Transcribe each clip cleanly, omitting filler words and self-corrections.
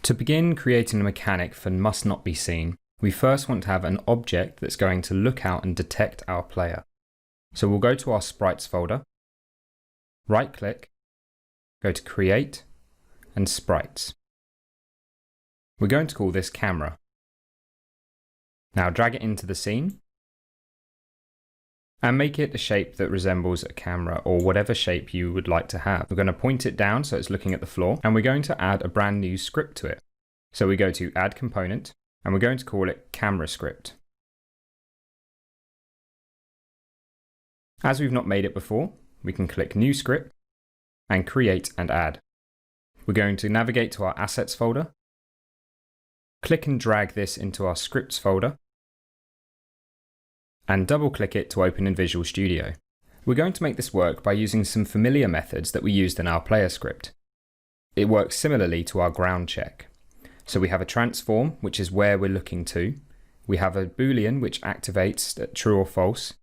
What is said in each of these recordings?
To begin creating a mechanic for must not be seen, we first want to have an object that's going to look out and detect our player. So we'll go to our sprites folder, right click, go to create and sprites. We're going to call this camera. Now drag it into the scene and make it a shape that resembles a camera or whatever shape you would like to have. We're going to point it down so it's looking at the floor, and we're going to add a brand new script to it. So we go to add component and we're going to call it camera script. As we've not made it before, we can click new script and create and add. We're going to navigate to our assets folder, click and drag this into our scripts folder, and double click it to open in Visual Studio. We're going to make this work by using some familiar methods that we used in our player script. It works similarly to our ground check. So we have a transform, which is where we're looking to. We have a boolean, which activates true or false.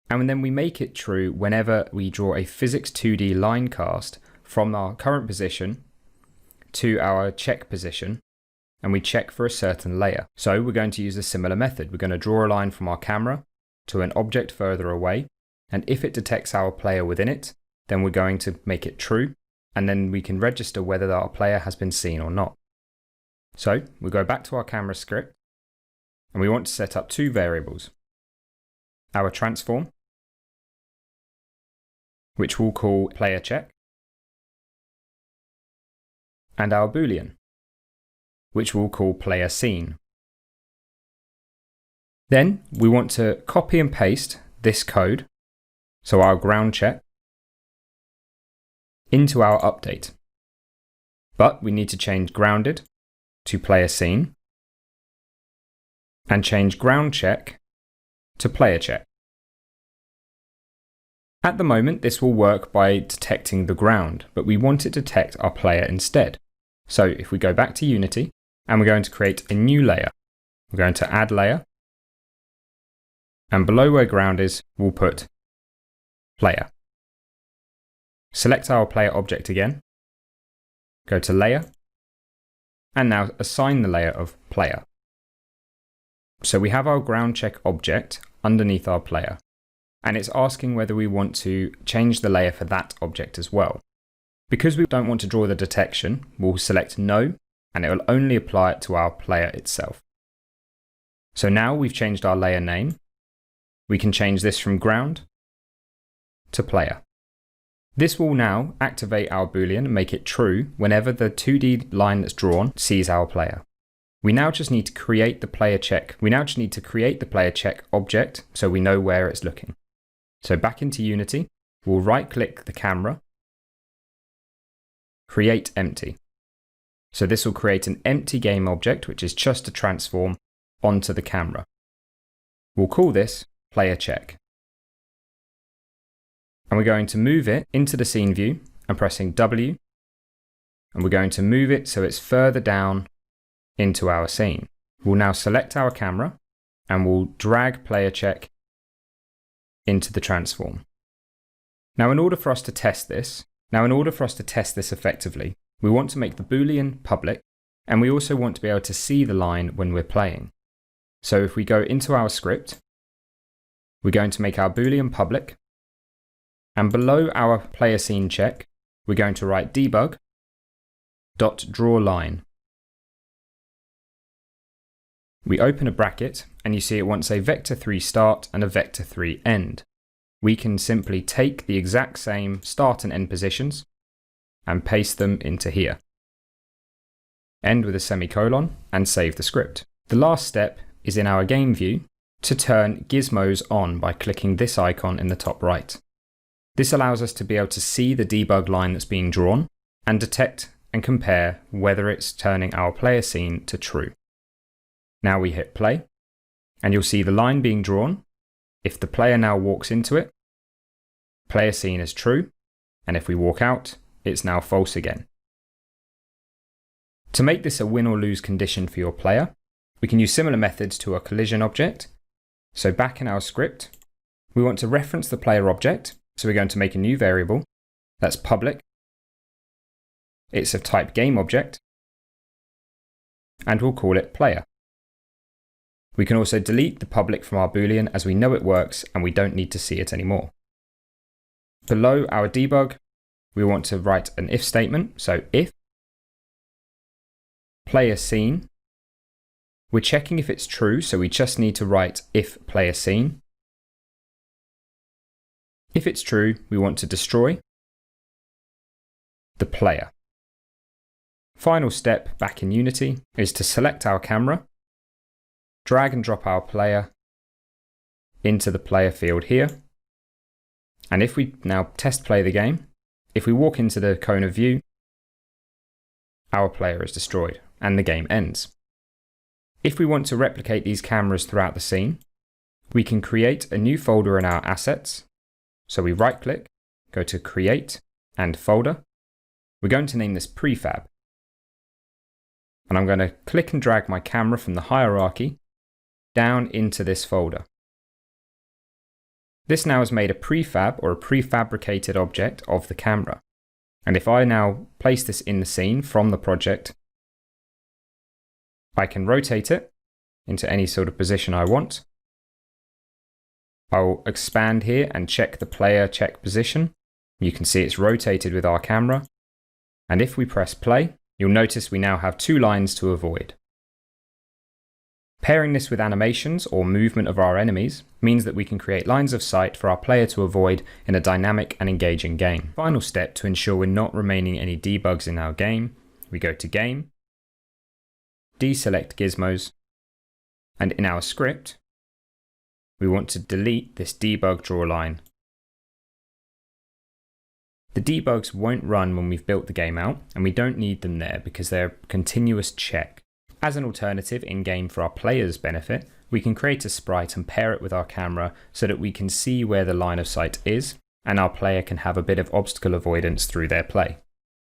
And then we make it true whenever we draw a physics 2D line cast from our current position to our check position, and we check for a certain layer. So we're going to use a similar method. We're going to draw a line from our camera to an object further away, and if it detects our player within it, then we're going to make it true, and then we can register whether our player has been seen or not. So we go back to our camera script, and we want to set up two variables. Our transform, which we'll call player check, and our boolean, which we'll call player seen. Then we want to copy and paste this code, so our ground check, into our update. But we need to change grounded to player seen and change ground check to player check. At the moment, this will work by detecting the ground, but we want it to detect our player instead. So if we go back to Unity and we're going to create a new layer, we're going to add layer, and below where ground is, we'll put player. Select our player object again, go to layer, and now assign the layer of player. So we have our ground check object underneath our player, and it's asking whether we want to change the layer for that object as well. Because we don't want to draw the detection, we'll select no, and it will only apply it to our player itself. So now we've changed our layer name. We can change this from ground to player. This will now activate our boolean and make it true whenever the 2D line that's drawn sees our player. We now just need to create the player check. We now just need to create the player check object so we know where it's looking. So back into Unity, we'll right click the camera, create empty. So this will create an empty game object, which is just a transform onto the camera. We'll call this player check. And we're going to move it into the scene view and pressing W, and we're going to move it so it's further down into our scene. We'll now select our camera and we'll drag player check into the transform. Now in order for us to test this effectively, we want to make the boolean public, and we also want to be able to see the line when we're playing. So if we go into our script, we're going to make our boolean public, and below our player scene check, we're going to write debug.drawLine. We open a bracket, and you see it wants a vector3 start and a vector3 end. We can simply take the exact same start and end positions and paste them into here. End with a semicolon and save the script. The last step is in our game view to turn gizmos on by clicking this icon in the top right. This allows us to be able to see the debug line that's being drawn and detect and compare whether it's turning our player scene to true. Now we hit play, and you'll see the line being drawn. If the player now walks into it, player scene is true, and if we walk out, it's now false again. To make this a win or lose condition for your player, we can use similar methods to a collision object. So back in our script, we want to reference the player object, so we're going to make a new variable that's public. It's of type game object, and we'll call it player. We can also delete the public from our boolean as we know it works and we don't need to see it anymore. Below our debug, we want to write an if statement. So if player seen, we're checking if it's true, so we just need to write if player seen. If it's true, we want to destroy the player. Final step back in Unity is to select our camera, drag and drop our player into the player field here. And if we now test play the game, if we walk into the cone of view, our player is destroyed and the game ends. If we want to replicate these cameras throughout the scene, we can create a new folder in our assets. So we right click, go to create and folder. We're going to name this prefab. And I'm going to click and drag my camera from the hierarchy down into this folder. This now has made a prefab or a prefabricated object of the camera. And if I now place this in the scene from the project, I can rotate it into any sort of position I want. I'll expand here and check the player check position. You can see it's rotated with our camera. And if we press play, you'll notice we now have 2 lines to avoid. Pairing this with animations or movement of our enemies means that we can create lines of sight for our player to avoid in a dynamic and engaging game. Final step to ensure we're not remaining any debugs in our game, we go to Game, deselect gizmos, and in our script, we want to delete this debug draw line. The debugs won't run when we've built the game out, and we don't need them there because they're a continuous check. As an alternative in-game for our players' benefit, we can create a sprite and pair it with our camera so that we can see where the line of sight is, and our player can have a bit of obstacle avoidance through their play.